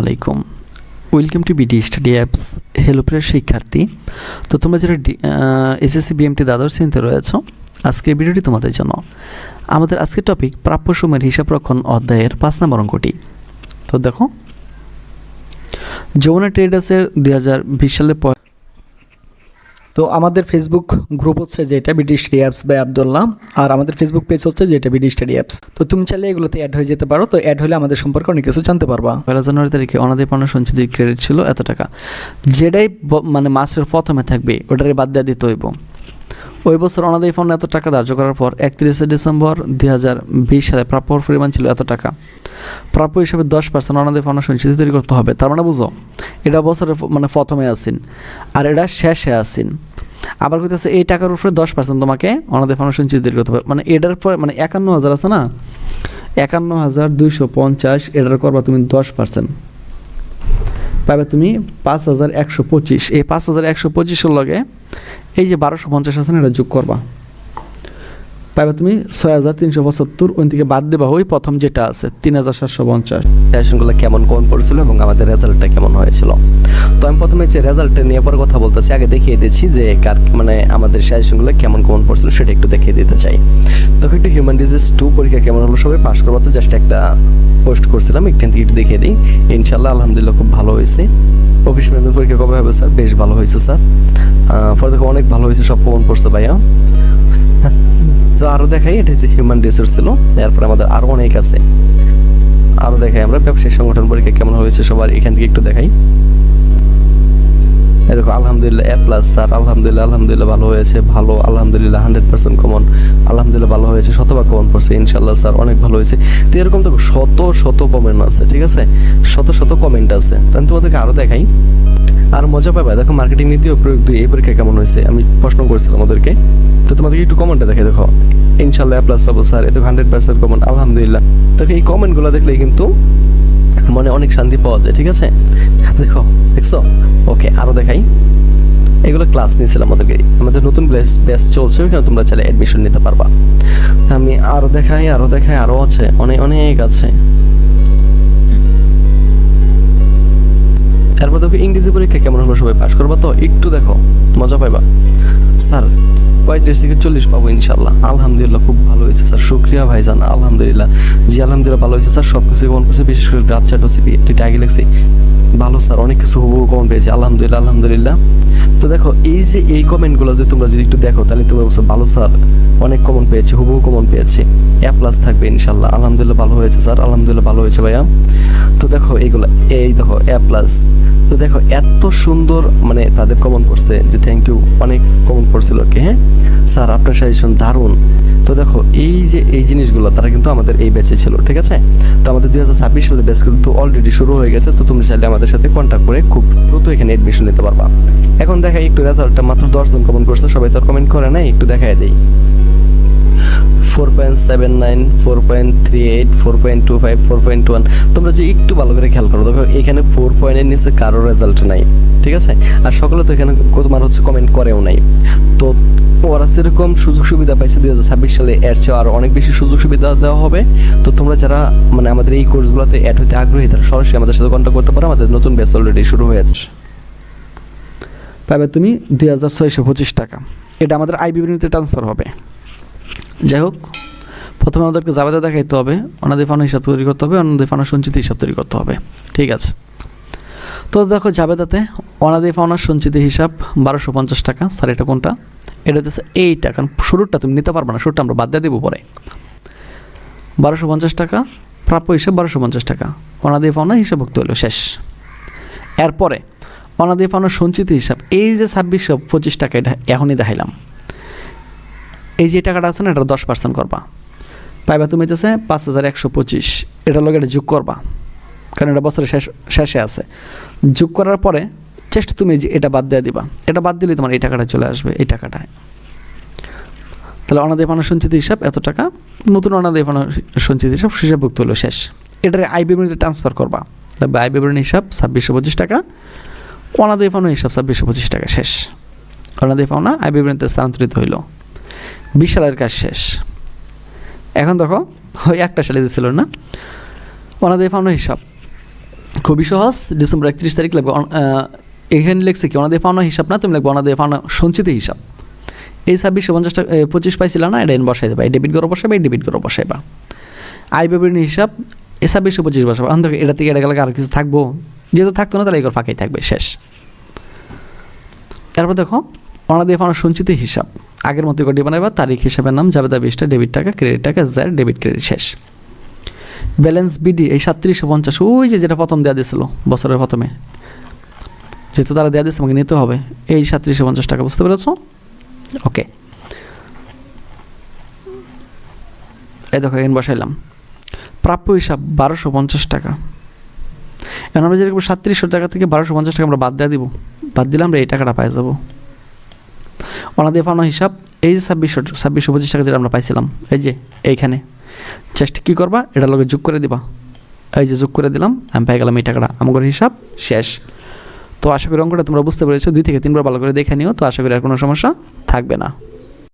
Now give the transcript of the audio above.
আলাইকুম, welcome to BD study apps. Hello প্রিয় শিক্ষার্থী, তো তোমরা যারা এসএসসি বিএমটি দ্বাদশ শ্রেণীতে রয়েছ, আজকের ভিডিওটি তোমাদের জন্য। আমাদের আজকের টপিক প্রাপ্য সময়ের হিসাব রক্ষণ অধ্যায়ের 5 নম্বর অঙ্কটি। তো দেখো, যমুনা ট্রেডার্সের 2020 সালের তো আমাদের ফেসবুক গ্রুপ হচ্ছে যেটা BD study apps by Abdullah, আর আমাদের ফেসবুক পেজ হচ্ছে যেটা বিডি স্টাডি অ্যাপস। তো তুমি চাইলে এগুলোতে অ্যাড হয়ে যেতে পারো। তো অ্যাড হলে আমাদের সম্পর্কে অনেক কিছু জানতে পারবা। 1 জানুয়ারি তারিখে অনাদায়ী পাওনা সঞ্চিত ক্রেডিট ছিল এত টাকা, যেটাই মানে মাসের প্রথমে থাকবে ওটারে বাদ দিয়ে দিতে হইব। ওই বছর অনাদায়ী পাওনা এত টাকা ধার্য করার পর 31 ডিসেম্বর 2020 সালে প্রাপ্য পরিমাণ ছিল এত টাকা। প্রাপ্য হিসাবে 10% অনাদায়ী পাওনা সঞ্চিত তৈরি করতে হবে। তার মানে বুঝো, এটা বছরের মানে প্রথমে আসিন আর এটা শেষে আসিন। আবার কইতেছে এই টাকার উপরে 10% তোমাকে অনাদায়ী পাওনা সঞ্চিত তৈরি করতে হবে। মানে এটার পরে মানে 51,000 আছে না, 51,250, এটার করবা তুমি 10%, পাবে তুমি 5,125। এই 5,125-এর লগে এই যে 1250 আছে না, এটা যোগ করবা, পাবে তুমি 6,375। ওই থেকে বাদ দেবা ওই প্রথম যেটা আছে 3,750। সাজেশনগুলো কেমন কোন পড়ছিল এবং আমাদের রেজাল্টটা কেমন হয়েছিল। তো আমি প্রথমে যে রেজাল্টটা নিয়ে পরে কথা বলতেছি, আগে দেখিয়ে দিচ্ছি যে কার মানে আমাদের সাজেশনগুলো কেমন কোন পড়ছিল সেটা একটু দেখিয়ে দিতে চাই। তখন একটু হিউম্যান ডিজিজ 2 পরীক্ষা কেমন হলো, সবাই পাস করবো। তো জাস্ট একটা পোস্ট করছিলাম, এখান থেকে একটু দেখিয়ে দিই। ইনশাল্লাহ আলহামদুলিল্লাহ খুব ভালো হয়েছে। অফিস ম্যানেজমেন্ট পরীক্ষা কবে হবে স্যার? বেশ ভালো হয়েছে স্যার। পরে দেখো অনেক ভালো হয়েছে, সব কমন পড়ছে ভাইয়া। তো আরো দেখাই, এটা হচ্ছে হিউম্যান রিসোর্স ছিল। এরপর আমাদের আরো অনেক আছে, আরো দেখাই আমরা ব্যবসায়িক সংগঠন পরীক্ষা কেমন হয়েছে সবার, এখান থেকে একটু দেখাই। দেখো আলহামদুলিল্লাহ এ প্লাস স্যার, আলহামদুলিল্লাহ ভালো হয়েছে, ভালো আলহামদুলিল্লাহ 100% কমন, আলহামদুলিল্লাহ ভালো হয়েছে, শতভাগ কমন পড়ছে, ইনশাল্লাহ স্যার অনেক ভালো হয়েছে। তো এরকম তো শত কমেন্ট আছে, ঠিক আছে, শত কমেন্ট আছে। তাই তোমাদেরকে আরো দেখাই, আর মজা পাবে। দেখো মার্কেটিং নীতি ও প্রয়োগ 2 এই পরীক্ষা কেমন হয়েছে, আমি প্রশ্ন করেছিলাম ওদেরকে। তো তোমাদেরকে একটু কমেন্টটা দেখে দেখো, ইনশাল্লাহ এ প্লাস পাবো স্যার, এতে 100% কমন, আলহামদুলিল্লাহ। দেখো এই কমেন্টগুলো দেখলে কিন্তু মনে অনেক শান্তি পাওয়া যায়, ঠিক আছে। দেখো দেখছো, ওকে আরো দেখাই। এগুলো ক্লাস নিয়েছিলাম আমাদেরকে, আমাদের নতুন ব্যাচ চলছে, ওইখানে তোমরা চাইলে অ্যাডমিশন নিতে পারবা। তা আমি আরো দেখাই, আরো আছে, অনেক আছে। তারপর দেখো ইংরেজি পরীক্ষা কেমন হলো, সবাই পাস করবা তো? একটু দেখো মজা পাইবা। স্যার 35 থেকে 40 পাবো ইনশাল্লাহ, আলহামদুলিল্লাহ খুব ভালো হয়েছে স্যার, শুকরিয়া ভাইজান, আলহামদুলিল্লাহ। জি আলহামদুলিল্লাহ ভালো হয়েছে স্যার, সব কিছু কমন করছে, বিশেষ করে গ্রাফ চার্ট ও সিপি এটা আগে লিখছি, ভালো স্যার, অনেক কিছু হুবহু কমন পেয়েছি, আলহামদুলিল্লাহ। তো দেখো এই যে এই কমেন্টগুলো যে তোমরা যদি একটু দেখো, তাহলে তোমরা বলছো ভালো স্যার অনেক কমন পেয়েছি, হুবহু কমন পেয়েছি, এ প্লাস থাকবে ইনশাল্লাহ, আলহামদুলিল্লাহ ভালো হয়েছে স্যার, আলহামদুলিল্লাহ ভালো হয়েছে ভাইয়া। তো দেখো এইগুলো, এই দেখো এ প্লাস। তো দেখো এত সুন্দর মানে তাদের কমন পড়ছে যে থ্যাংক ইউ, অনেক কমন পড়ছিল আর কি। হ্যাঁ স্যার আপনার সাজেশন দারুণ। তো দেখো এই যে এই জিনিসগুলো তারা কিন্তু আমাদের এই ব্যাচে ছিল, ঠিক আছে। তো আমাদের 2026 সালে ব্যাচ কিন্তু অলরেডি শুরু হয়ে গেছে। তো তুমি চাইলে আমাদের সাথে কন্ট্যাক্ট করে খুব দ্রুত এখানে এডমিশন নিতে পারবা। এখন দেখাই একটু রেজাল্টটা, মাত্র 10 জন কমেন্ট করছে, সবাই তো আর কমেন্ট করে নাই, একটু দেখাই দেই। 4.79, 4.38, 4.25, 4.21। তোমরা যে একটু ভালো করে খেয়াল করো, দেখো এখানে 4 পয়েন্টের নিচে কারো রেজাল্ট নাই, ঠিক আছে। আর সকলে তো এখানে তোমার হচ্ছে কমেন্ট করেও নাই। তো ওরা সেরকম সুযোগ সুবিধা পাইছে 2026 সালে, এর চেয়ে আরো অনেক বেশি সুযোগ সুবিধা দেওয়া হবে। তো তোমরা যারা মানে আমাদের এই কোর্সগুলোতে অ্যাড হতে আগ্রহী, তারা সরাসরি আমাদের সাথে কন্ট্যাক্ট করতে পারো। আমাদের নতুন ব্যাচ অলরেডি শুরু হয়েছে। পাবে তুমি 2,625 টাকা। এটা আমাদের আইবিবিতে ট্রান্সফার হবে। যাই হোক, প্রথমে আমাদেরকে জাবেদা দেখাইতে হবে, অনাদায়ী পাওনা হিসাব তৈরি করতে হবে, অনাদায়ী পাওনা সঞ্চিত হিসাব তৈরি করতে হবে, ঠিক আছে। তো দেখো জাবেদাতে অনাদায়ী পাওনা সঞ্চিত হিসাব 1,250 টাকা। স্যার এটা কোনটা? এটা হচ্ছে এইটা, কারণ শুরুটা তুমি নিতে পারবে না, শুরুটা আমরা বাদ দিয়ে দেবো পরে। 1,250 টাকা প্রাপ্য হিসাব, 1,250 টাকা অনাদায়ী পাওনা হিসাবভুক্ত হলো, শেষ। এরপরে অনাদায়ী পাওনা সঞ্চিত হিসাব, এই যে 2,625 টাকা, এটা এখনই দেখাইলাম। এই যে টাকাটা আছে না, এটা 10% করবা, পাইবা তুমি হইতেছে 5,125। এটার লগে এটা যোগ করবা, কারণ এটা বছরের শেষে আছে। যোগ করার পরে জাস্ট তুমি যে এটা বাদ দিয়ে দিবা, এটা বাদ দিলে তোমার এই টাকাটা চলে আসবে, এই টাকাটা। তাহলে অনাদায়ী পাওনা সঞ্চিত হিসাব এত টাকা, নতুন অনাদায়ী পাওনা সঞ্চিত হিসাব হিসাবভুক্ত হলো, শেষ। এটার আয় বিবরণীতে ট্রান্সফার করবা, আয় বিবরণী হিসাব 2,625 টাকা, অনাদায়ী পাওনা হিসাব 2,625 টাকা, শেষ। অনাদায়ী পাওনা আয় বিবরণীতে স্থানান্তরিত হইল, 20 সালের কাজ শেষ। এখন দেখো ওই একটা সালে ছিল না, অনাদায়ী পাওনা হিসাব খুবই সহজ। ডিসেম্বর 31 তারিখ লাগবে। এখানে লিখছে কি ওনাদের পাওনা হিসাব না, তুমি লাগবে ওনাদের পাওনা সঞ্চিত হিসাব। এই 2650 টাকা 25 পাইছিল না, এটা বসাই দেবা। এই ডেবিট করে বসাইবা, এই ডেবিট করে বসাইবা। আয় বিবরণী হিসাব এই 2625 বসাবো। এখন থেকে এটা থেকে এটা গেলে আর কিছু থাকবো, যেহেতু থাকতো না তাহলে এগুলো ফাঁকাই থাকবে, শেষ। তারপর দেখো ওনাদের পাওনা সঞ্চিত হিসাব আগের মতো করে বানাইবা। তারিখ হিসাবের নাম যাবে 20টা, ডেবিট টাকা, ক্রেডিট টাকা, যার ডেবিট ক্রেডিট, শেষ। ব্যালেন্স বিডি এই 3750, ওই যেটা প্রথম দেওয়া দিয়েছিল বছরের প্রথমে, যেহেতু তারা দেওয়া দিয়েছে আমাকে নিতে হবে এই 3750 টাকা, বুঝতে পেরেছো? ওকে, এই দেখো এখানে বসাইলাম। প্রাপ্য হিসাব 1250 টাকা। এখন আমরা যেরকম 3700 টাকা থেকে 1250 টাকা আমরা বাদ দিয়ে দিব, বাদ দিলে আমরা এই টাকাটা পাই যাবো। ওনাদের পাওনা হিসাব এই যে 2625 টাকা যেটা আমরা পাইছিলাম, এই যে এইখানে জাস্ট কী করবা, এটার লগে যোগ করে দিবা। এই যে যোগ করে দিলাম, আমি পাই গেলাম এই টাকাটা। আমার হিসাব শেষ। তো আশা করি অঙ্কটা তোমরা বুঝতে পেরেছো। 2 থেকে 3 বার ভালো করে দেখে নিও, তো আশা করি আর কোনো সমস্যা থাকবে না।